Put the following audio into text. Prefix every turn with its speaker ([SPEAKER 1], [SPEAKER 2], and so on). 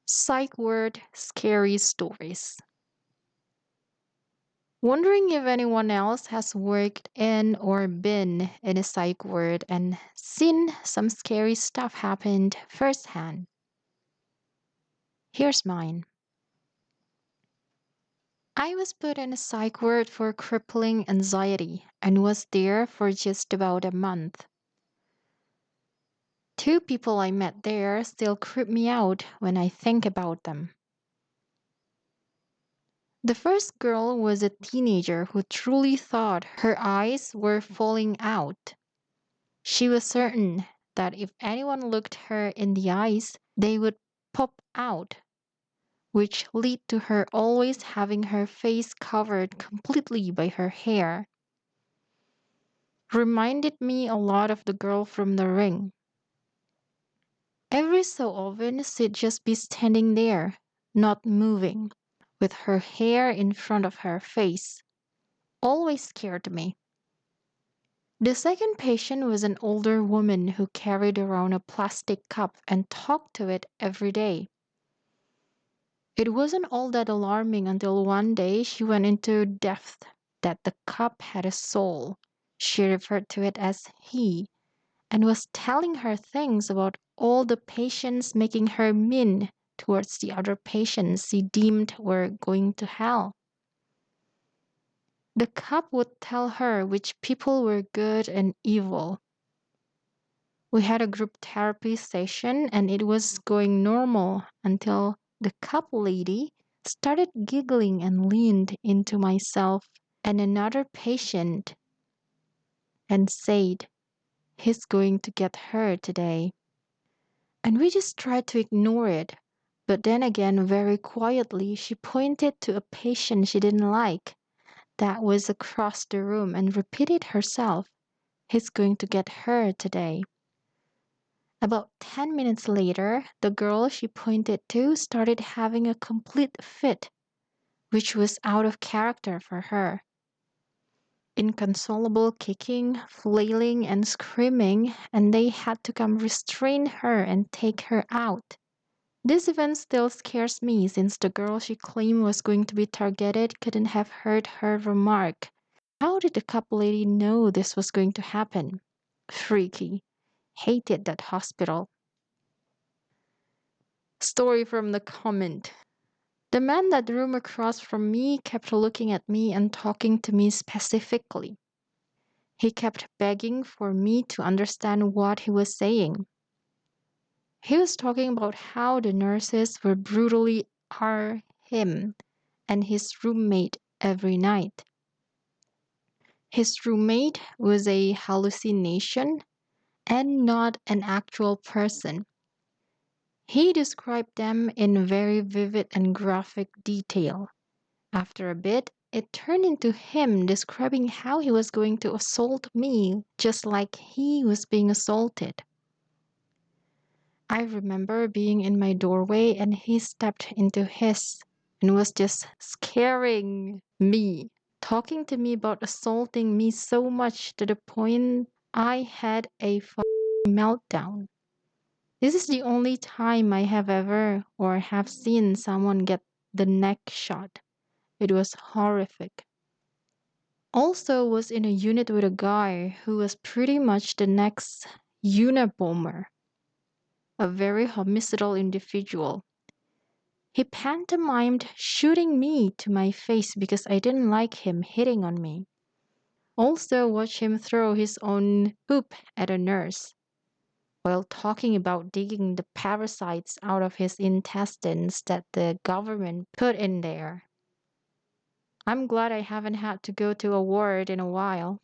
[SPEAKER 1] Psych word scary stories. Wondering if anyone else has worked in or been in a psych ward and seen some scary stuff happened firsthand. Here's mine. I was put in a psych ward for crippling anxiety and was there for just about a month. Two people I met there still creep me out when I think about them. The first girl was a teenager who truly thought her eyes were falling out. She was certain that if anyone looked her in the eyes, they would pop out, which led to her always having her face covered completely by her hair. Reminded me a lot of the girl from The Ring. Every so often, she'd just be standing there, not moving, with her hair in front of her face. Always scared me. The second patient was an older woman who carried around a plastic cup and talked to it every day. It wasn't all that alarming until one day she went into depth that the cup had a soul. She referred to it as he and was telling her things about all the patients, making her mean towards the other patients she deemed were going to hell. The cup would tell her which people were good and evil. We had a group therapy session and it was going normal until the cup lady started giggling and leaned into myself and another patient and said, "He's going to get her today." And we just tried to ignore it. But then again, very quietly, she pointed to a patient she didn't like that was across the room and repeated herself, "He's going to get her today." About 10 minutes later, the girl she pointed to started having a complete fit, which was out of character for her. Inconsolable kicking, flailing, and screaming, and they had to come restrain her and take her out. This event still scares me since the girl she claimed was going to be targeted couldn't have heard her remark. How did the couple lady know this was going to happen? Freaky. Hated that hospital. Story from the comment. The man that room across from me kept looking at me and talking to me specifically. He kept begging for me to understand what he was saying. He was talking about how the nurses were brutally are him and his roommate every night. His roommate was a hallucination and not an actual person. He described them in very vivid and graphic detail. After a bit, it turned into him describing how he was going to assault me just like he was being assaulted. I remember being in my doorway and he stepped into his and was just scaring me, talking to me about assaulting me so much to the point I had a meltdown. This is the only time I have ever or have seen someone get the neck shot. It was horrific. Also was in a unit with a guy who was pretty much the next Unabomber, a very homicidal individual. He pantomimed shooting me to my face because I didn't like him hitting on me. Also watched him throw his own poop at a nurse while talking about digging the parasites out of his intestines that the government put in there. I'm glad I haven't had to go to a ward in a while.